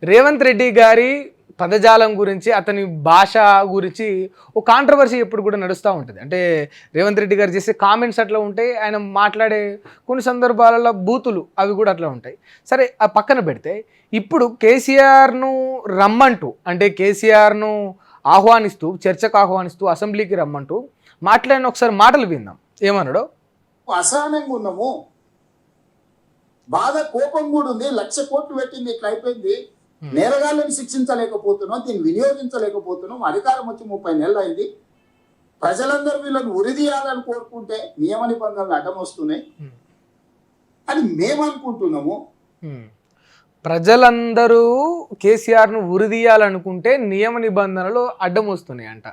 రేవంత్ రెడ్డి గారి పదజాలం గురించి, అతని భాష గురించి ఒక కాంట్రవర్సీ ఎప్పుడు కూడా నడుస్తూ ఉంటుంది. అంటే రేవంత్ రెడ్డి గారు చేసే కామెంట్స్ అట్లా ఉంటాయి, ఆయన మాట్లాడే కొన్ని సందర్భాలలో బూతులు అవి కూడా అట్లా ఉంటాయి. సరే, ఆ పక్కన పెడితే ఇప్పుడు కేసీఆర్ను రమ్మంటూ, అంటే కేసీఆర్ను ఆహ్వానిస్తూ, చర్చకు ఆహ్వానిస్తూ, అసెంబ్లీకి రమ్మంటూ మాట్లాడిన ఒకసారి మాటలు విందాం. ఏమన్నాడో. అసహనంగా ఉన్నాము, బాధ కోపం కూడా ఉంది. 1,00,000 కోట్లు పెట్టింది, ఇట్లా అయిపోయింది. నేరగాళ్ళని శిక్షించలేకపోతున్నాం, దీన్ని వినియోగించలేకపోతున్నాం. అధికారం వచ్చి 30 నెలలు అయింది. ప్రజలందరూ వీళ్ళని ఉరిదీయాలని కోరుకుంటే నియమ నిబంధనలు అడ్డం వస్తున్నాయి అని మేము అనుకుంటున్నాము. ప్రజలందరూ కేసీఆర్ను ఉరిదీయాలనుకుంటే నియమ నిబంధనలు అడ్డం వస్తున్నాయి అంట.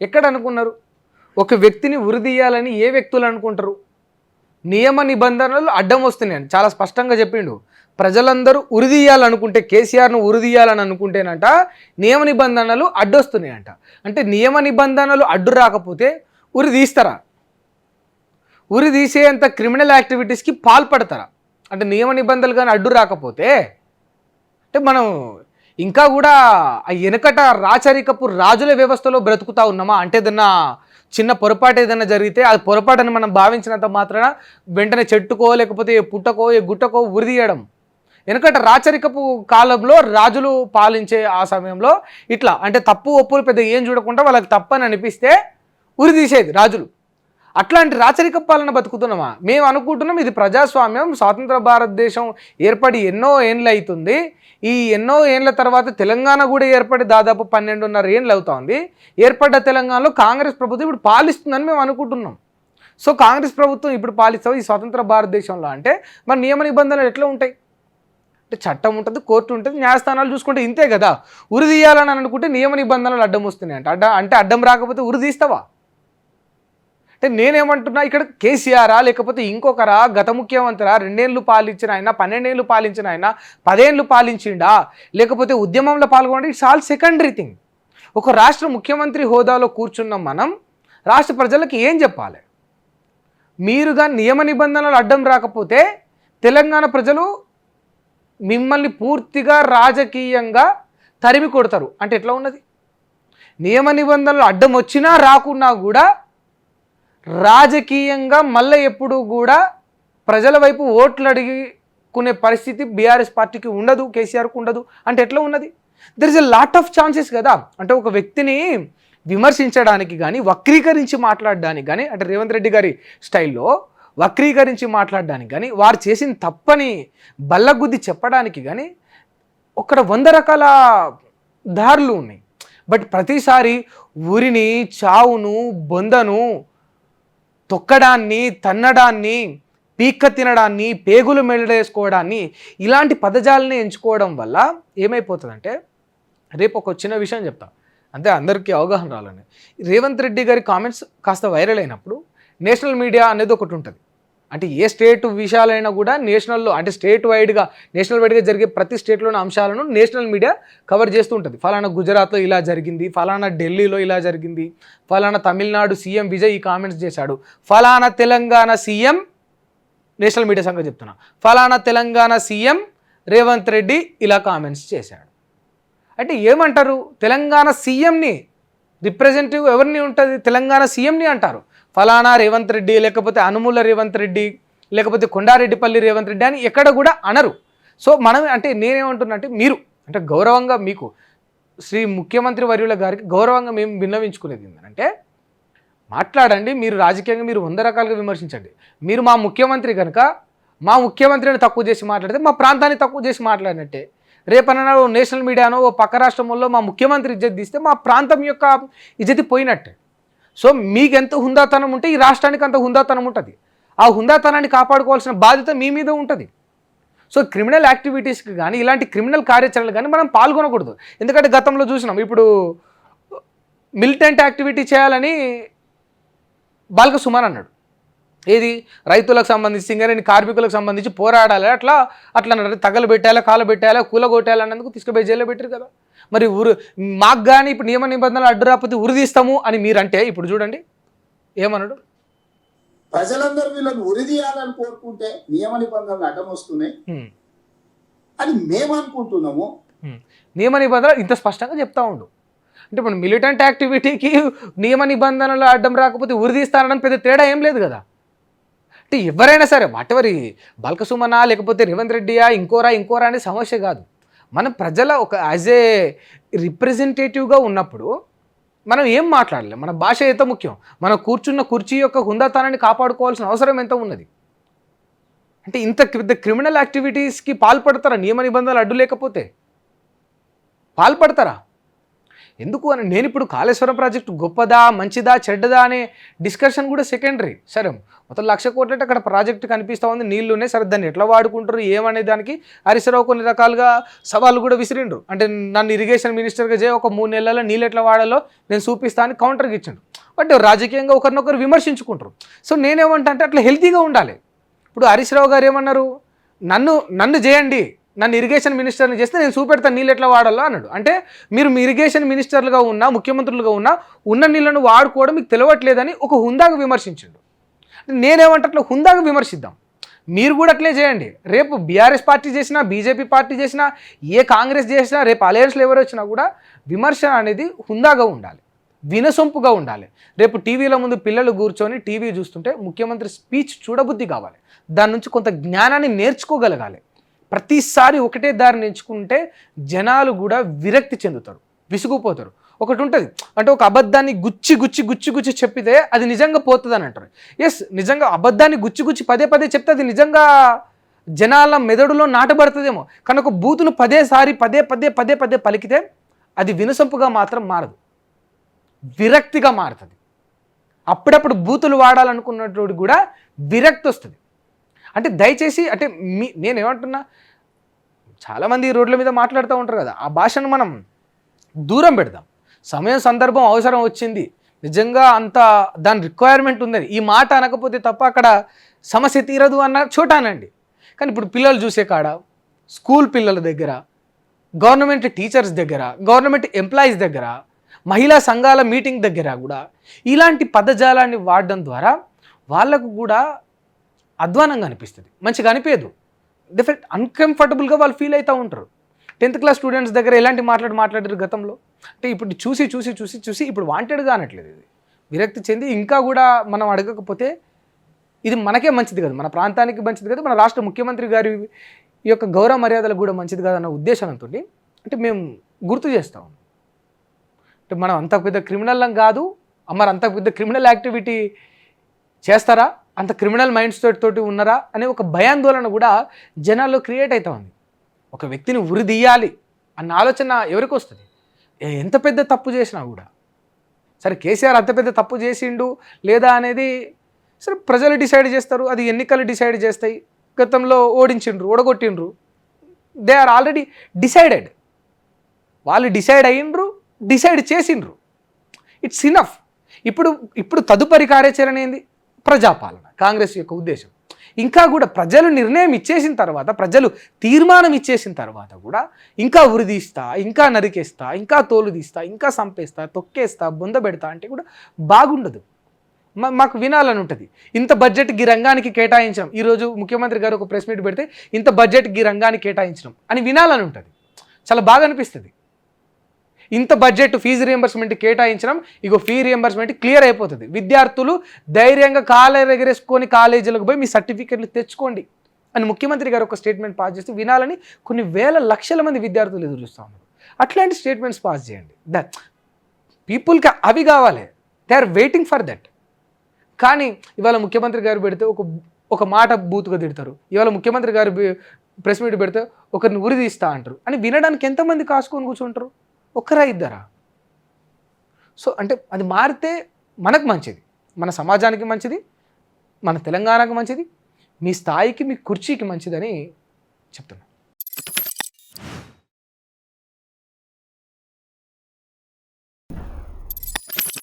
ఎక్కడ అనుకున్నారు? ఒక వ్యక్తిని ఉరిదీయాలని ఏ వ్యక్తులు అనుకుంటారు? నియమ నిబంధనలు అడ్డం వస్తున్నాయని చాలా స్పష్టంగా చెప్పిండు. ప్రజలందరూ ఉరిదీయాలనుకుంటే, కేసీఆర్ను ఉరిదీయాలని అనుకుంటేనంట నియమ నిబంధనలు అడ్డొస్తున్నాయంట. అంటే నియమ నిబంధనలు అడ్డు రాకపోతే ఉరి తీస్తారా? ఉరి తీసేంత క్రిమినల్ యాక్టివిటీస్కి పాల్పడతారా? అంటే నియమ నిబంధనలు కానీ అడ్డు రాకపోతే, అంటే మనం ఇంకా కూడా ఆ వెనకట రాచరికపు రాజుల వ్యవస్థలో బ్రతుకుతా ఉన్నామా? అంటే ఏదన్నా చిన్న పొరపాటు ఏదైనా జరిగితే అది పొరపాటుని మనం భావించినంత మాత్రాన వెంటనే చెట్టుకో, లేకపోతే గుట్టకో ఉరి తీయడం. ఎందుకంటే రాచరికపు కాలంలో రాజులు పాలించే ఆ సమయంలో ఇట్లా, అంటే తప్పు ఒప్పులు పెద్ద ఏం చూడకుండా వాళ్ళకి తప్పని అనిపిస్తే ఉరి తీసేది రాజులు. అట్లాంటి రాచరిక పాలన బతుకుతున్నామా? మేము అనుకుంటున్నాం ఇది ప్రజాస్వామ్యం, స్వాతంత్ర భారతదేశం ఏర్పడి ఎన్నో ఏండ్లు అవుతుంది. ఈ ఎన్నో ఏండ్ల తర్వాత తెలంగాణ కూడా ఏర్పడి దాదాపు 12.5 ఏండ్లు అవుతుంది. ఏర్పడ్డ తెలంగాణలో కాంగ్రెస్ ప్రభుత్వం ఇప్పుడు పాలిస్తుందని మేము అనుకుంటున్నాం. సో కాంగ్రెస్ ప్రభుత్వం ఇప్పుడు పాలిస్తావు ఈ స్వతంత్ర భారతదేశంలో అంటే మరి నియమ నిబంధనలు ఎట్లా ఉంటాయి? అంటే చట్టం ఉంటుంది, కోర్టు ఉంటుంది, న్యాయస్థానాలు చూసుకుంటే ఇంతే కదా. ఉరి తీయాలని అనుకుంటే నియమ నిబంధనలు అడ్డం వస్తున్నాయి అంటే అడ్డం రాకపోతే ఉరి తీస్తావా? అంటే నేనేమంటున్నా, ఇక్కడ కేసీఆరా లేకపోతే ఇంకొకరా, గత ముఖ్యమంత్రి 2 ఏళ్ళు పాలించిన ఆయన, 12 ఏళ్ళు పాలించిన ఆయన, 10 ఏళ్ళు పాలించిండా, లేకపోతే ఉద్యమంలో పాల్గొనడం, ఇట్స్ ఆల్ సెకండరీ థింగ్. ఒక రాష్ట్ర ముఖ్యమంత్రి హోదాలో కూర్చున్నాం మనం, రాష్ట్ర ప్రజలకు ఏం చెప్పాలి? మీరుగా నియమ నిబంధనలు అడ్డం రాకపోతే తెలంగాణ ప్రజలు మిమ్మల్ని పూర్తిగా రాజకీయంగా తరిమి కొడతారు. అంటే ఎట్లా ఉన్నది? నియమ నిబంధనలు అడ్డం వచ్చినా రాకున్నా కూడా రాజకీయంగా మళ్ళీ ఎప్పుడు కూడా ప్రజల వైపు ఓట్లు అడుగుకునే పరిస్థితి బీఆర్ఎస్ పార్టీకి ఉండదు, కేసీఆర్కు ఉండదు. అంటే ఎట్లా ఉన్నది? There is a lot of chances కదా. అంటే ఒక వ్యక్తిని విమర్శించడానికి కానీ, వక్రీకరించి మాట్లాడడానికి కానీ, అంటే రేవంత్ రెడ్డి గారి స్టైల్లో వక్రీకరించి మాట్లాడడానికి కానీ, వారు చేసిన తప్పని బల్లగుద్ది చెప్పడానికి కానీ ఒక 100 రకాల దారులు ఉన్నాయి. బట్ ప్రతిసారి ఊరిని, చావును, బొందను, తొక్కడాన్ని, తన్నడాన్ని, పీక్క తినడాన్ని, పేగులు మెడేసుకోవడాన్ని, ఇలాంటి పదజాలని ఎంచుకోవడం వల్ల ఏమైపోతుందంటే, రేపు ఒక చిన్న విషయం చెప్తా, అంతే అందరికీ అవగాహన రాలని. రేవంత్ రెడ్డి గారి కామెంట్స్ కాస్త వైరల్ అయినప్పుడు నేషనల్ మీడియా అనేది ఒకటి ఉంటుంది. అంటే ఏ స్టేట్ విషయాలైనా కూడా నేషనల్లో, అంటే నేషనల్ వైడ్గా జరిగే ప్రతి స్టేట్లోని అంశాలను నేషనల్ మీడియా కవర్ చేస్తూ ఉంటుంది. ఫలానా గుజరాత్లో ఇలా జరిగింది, ఫలానా ఢిల్లీలో ఇలా జరిగింది, ఫలానా తమిళనాడు సీఎం విజయ్ ఈ కామెంట్స్ చేశాడు, ఫలానా తెలంగాణ సీఎం, నేషనల్ మీడియా సంగతి చెప్తున్నా, ఫలానా తెలంగాణ సీఎం రేవంత్ రెడ్డి ఇలా కామెంట్స్ చేశాడు. అంటే ఏమంటారు? తెలంగాణ సీఎంని రిప్రజెంటేటివ్ ఎవరిని ఉంటుంది? తెలంగాణ సీఎంని అంటారు. ఫలానా రేవంత్ రెడ్డి, లేకపోతే అనుమూల రేవంత్ రెడ్డి, లేకపోతే కొండారెడ్డిపల్లి రేవంత్ రెడ్డి అని ఎక్కడ కూడా అనరు. సో మనం, అంటే నేనేమంటున్నా అంటే, మీరు అంటే గౌరవంగా, మీకు శ్రీ ముఖ్యమంత్రి వర్యుల గారికి గౌరవంగా మేము విన్నవించుకునేది ఏంటంటే, మాట్లాడండి. మీరు రాజకీయంగా మీరు 100 రకాలుగా విమర్శించండి. మీరు మా ముఖ్యమంత్రి కనుక మా ముఖ్యమంత్రిని తక్కువ చేసి మాట్లాడితే మా ప్రాంతాన్ని తక్కువ చేసి మాట్లాడినట్టే. రేపన్నా నేషనల్ మీడియానో ఓ పక్క రాష్ట్రంలో మా ముఖ్యమంత్రి ఇజ్జత్ తీస్తే మా ప్రాంతం యొక్క ఇజ్జతి పోయినట్టే. సో మీకు ఎంత హుందాతనం ఉంటే ఈ రాష్ట్రానికి అంత హుందాతనం ఉంటుంది. ఆ హుందాతనాన్ని కాపాడుకోవాల్సిన బాధ్యత మీ మీద ఉంటుంది. సో క్రిమినల్ యాక్టివిటీస్కి కానీ, ఇలాంటి క్రిమినల్ కార్యాచరణలు కానీ మనం పాల్గొనకూడదు. ఎందుకంటే గతంలో చూసినాం, ఇప్పుడు మిలిటెంట్ యాక్టివిటీ చేయాలని బాల్క సుమన్ అన్నాడు. ఏది? రైతులకు సంబంధించి, సింగరేణి కార్మికులకు సంబంధించి పోరాడాలి, అట్లా తగలు పెట్టాలి, కాలు పెట్టాలి, కూలగొట్టాలి అన్నందుకు తీసుకుపోయి జైల్లో పెట్టారు కదా. మరి మాకు కానీ ఇప్పుడు నియమ నిబంధనలు అడ్డు రాకపోతే ఉరి తీస్తాము అని మీరంటే, ఇప్పుడు చూడండి ఏమన్నాడు? ప్రజలందరూ వీళ్ళని ఉరిదీయాలని కోరుకుంటే నియమ నిబంధనలు అడ్డం వస్తున్నాయి అని మేము అనుకుంటున్నాము. నియమ నిబంధనలు ఇంత స్పష్టంగా చెప్తా ఉండు. అంటే ఇప్పుడు మిలిటెంట్ యాక్టివిటీకి నియమ నిబంధనలు అడ్డం రాకపోతే ఉరిదీస్తానని పెద్ద తేడా ఏం లేదు కదా. అంటే ఎవరైనా సరే వాటెవరి బల్కసుమనా లేకపోతే రేవంత్ రెడ్డియా ఇంకోరా అనే సమస్య కాదు. మనం ప్రజల ఒక యాజ్ ఏ రిప్రజెంటేటివ్గా ఉన్నప్పుడు మనం ఏం మాట్లాడలేం. మన భాష ఎంత ముఖ్యం, మనం కూర్చున్న కుర్చీ యొక్క హుందాతనాన్ని కాపాడుకోవాల్సిన అవసరం ఎంత ఉన్నది. అంటే ఇంత పెద్ద క్రిమినల్ యాక్టివిటీస్కి పాల్పడతారా నియమ నిబంధనలు అడ్డు లేకపోతే? పాల్పడతారా? ఎందుకు అని నేను ఇప్పుడు కాళేశ్వరం ప్రాజెక్టు గొప్పదా మంచిదా చెడ్డదా అనే డిస్కషన్ కూడా సెకండరీ. సరే మొత్తం 1,00,000 కోట్లు అంటే అక్కడ ప్రాజెక్టు కనిపిస్తూ ఉంది, నీళ్లు ఉన్నాయి, సరే దాన్ని ఎట్లా వాడుకుంటారు ఏమనే దానికి హరీష్ రావు కొన్ని రకాలుగా సవాళ్ళు కూడా విసిరిండ్రు. అంటే నన్ను ఇరిగేషన్ మినిస్టర్గా చేయ ఒక 3 నెలల్లో నీళ్ళు ఎట్లా వాడాలో నేను చూపిస్తా అని కౌంటర్కి ఇచ్చిండు. బట్ రాజకీయంగా ఒకరినొకరు విమర్శించుకుంటారు. సో నేనేమంటా అంటే అట్లా హెల్తీగా ఉండాలి. ఇప్పుడు హరీష్ రావు గారు ఏమన్నారు, నన్ను చేయండి, నన్ను ఇరిగేషన్ మినిస్టర్ని చేస్తే నేను చూపెడతాను నీళ్ళు ఎట్లా వాడాలో అన్నాడు. అంటే మీరు మీ ఇరిగేషన్ మినిస్టర్లుగా ఉన్నా ముఖ్యమంత్రులుగా ఉన్నా ఉన్న నీళ్ళను వాడుకోవడం మీకు తెలియట్లేదని ఒక హుందాగా విమర్శించిండు. నేనేమంటే అట్లా హుందాగా విమర్శిద్దాం, మీరు కూడా అట్లే చేయండి. రేపు బీఆర్ఎస్ పార్టీ చేసినా బీజేపీ పార్టీ చేసినా ఏ కాంగ్రెస్ చేసినా రేపు అలయన్స్లో ఎవరు వచ్చినా కూడా విమర్శ అనేది హుందాగా ఉండాలి, వినసొంపుగా ఉండాలి. రేపు టీవీల ముందు పిల్లలు కూర్చొని టీవీ చూస్తుంటే ముఖ్యమంత్రి స్పీచ్ చూడబుద్ధి కావాలి, దాని నుంచి కొంత జ్ఞానాన్ని నేర్చుకోగలగాలి. ప్రతిసారి ఒకటే దారిని ఎంచుకుంటే జనాలు కూడా విరక్తి చెందుతారు, విసుగుపోతారు. ఒకటి ఉంటుంది అంటే ఒక అబద్ధాన్ని గుచ్చి చెప్పితే అది నిజంగా పోతుంది అని అంటారు. ఎస్, నిజంగా అబద్ధాన్ని గుచ్చి పదే చెప్తే అది నిజంగా జనాల మెదడులో నాటబడుతుందేమో. కానీ ఒక బూతును పదే పలికితే అది వినసొంపుగా మాత్రం మారదు, విరక్తిగా మారుతుంది. అప్పుడప్పుడు బూతులు వాడాలనుకున్నటువంటి కూడా విరక్తి వస్తుంది. అంటే దయచేసి అంటే నేనేమంటున్నా, చాలామంది రోడ్ల మీద మాట్లాడుతూ ఉంటారు కదా, ఆ భాషను మనం దూరం పెడదాం. సమయం సందర్భం అవసరం వచ్చింది, నిజంగా అంత దాని రిక్వైర్మెంట్ ఉందని ఈ మాట అనకపోతే తప్ప అక్కడ సమస్య తీరదు అన్న చోటానండి. కానీ ఇప్పుడు పిల్లలు చూసే కాడ, స్కూల్ పిల్లల దగ్గర, గవర్నమెంట్ టీచర్స్ దగ్గర, గవర్నమెంట్ ఎంప్లాయీస్ దగ్గర, మహిళా సంఘాల మీటింగ్ దగ్గర కూడా ఇలాంటి పదజాలాన్ని వాడడం ద్వారా వాళ్ళకు కూడా అధ్వానంగా అనిపిస్తుంది, మంచిగా అనిపించదు. డెఫినెట్ అన్కంఫర్టబుల్గా వాళ్ళు ఫీల్ అవుతూ ఉంటారు. 10th క్లాస్ స్టూడెంట్స్ దగ్గర ఎలాంటి మాట్లాడారు గతంలో. అంటే ఇప్పుడు చూసి ఇప్పుడు వాంటెడ్గా అనట్లేదు, ఇది విరక్తి చెంది ఇంకా కూడా మనం అడగకపోతే ఇది మనకే మంచిది కాదు, మన ప్రాంతానికి మంచిది కాదు, మన రాష్ట్ర ముఖ్యమంత్రి గారి ఈ యొక్క గౌరవ మర్యాదలకు కూడా మంచిది కాదన్న ఉద్దేశంతో అంటే మేము గుర్తు చేస్తాం. అంటే మనం అంత పెద్ద క్రిమినల్లం కాదు, మరి అంత పెద్ద క్రిమినల్ యాక్టివిటీ చేస్తారా, అంత క్రిమినల్ మైండ్స్ తోటి ఉన్నారా అనే ఒక భయాందోళన కూడా జనాల్లో క్రియేట్ అవుతా ఉంది. ఒక వ్యక్తిని ఉరిదీయాలి అన్న ఆలోచన ఎవరికి వస్తుంది? ఎంత పెద్ద తప్పు చేసినా కూడా. సరే కేసీఆర్ అంత పెద్ద తప్పు చేసిండు లేదా అనేది సరే ప్రజలు డిసైడ్ చేస్తారు, అది ఎన్నికలు డిసైడ్ చేస్తాయి. గతంలో ఓడగొట్టిండ్రు, దే ఆర్ ఆల్రెడీ డిసైడెడ్, వాళ్ళు డిసైడ్ అయ్యిండ్రు, డిసైడ్ చేసిండ్రు, ఇట్స్ ఇనఫ్. ఇప్పుడు తదుపరి కార్యాచరణ ఏంది? ప్రజాపాలన, కాంగ్రెస్ యొక్క ఉద్దేశం. ఇంకా కూడా ప్రజలు నిర్ణయం ఇచ్చేసిన తర్వాత, ప్రజలు తీర్మానం ఇచ్చేసిన తర్వాత కూడా ఇంకా ఉరిదీస్తా, ఇంకా నరికేస్తా, ఇంకా తోలు తీస్తా, ఇంకా సంపేస్తా, తొక్కేస్తా, బొంద పెడతా అంటే కూడా బాగుండదు. మాకు వినాలని ఉంటుంది. ఇంత బడ్జెట్ ఈ రంగానికి కేటాయించడం, ఈరోజు ముఖ్యమంత్రి గారు ఒక ప్రెస్ మీట్ పెడితే ఇంత బడ్జెట్ ఈ రంగానికి కేటాయించడం అని వినాలని ఉంటుంది, చాలా బాగా అనిపిస్తుంది. ఇంత బడ్జెట్ ఫీజు రియంబర్స్మెంట్ కేటాయించడం, ఇగో ఫీ రియంబర్స్మెంట్ క్లియర్ అయిపోతుంది, విద్యార్థులు ధైర్యంగా కాలేజ్ ఎగరేసుకొని కాలేజీలకు పోయి మీ సర్టిఫికెట్లు తెచ్చుకోండి అని ముఖ్యమంత్రి గారు ఒక స్టేట్మెంట్ పాస్ చేస్తే వినాలని కొన్ని వేల లక్షల మంది విద్యార్థులు ఎదురు చూస్తూ ఉన్నారు. అట్లాంటి స్టేట్మెంట్స్ పాస్ చేయండి. పీపుల్కి అవి కావాలి, they are waiting for that. కానీ ఇవాళ ముఖ్యమంత్రి గారు పెడితే ఒక మాట బూతుగా తిడతారు, ఇవాళ ముఖ్యమంత్రి గారు ప్రెస్ మీట్ పెడితే ఒకరిని ఉరి తీస్తా అంటారు అని వినడానికి ఎంతమంది కాసుకొని కూర్చుంటారు? ఒక్కరా ఇద్దరా? సో అంటే అది మారితే మనకు మంచిది, మన సమాజానికి మంచిది, మన తెలంగాణకు మంచిది, మీ స్థాయికి మీ కుర్చీకి మంచిదని చెప్తున్నాను.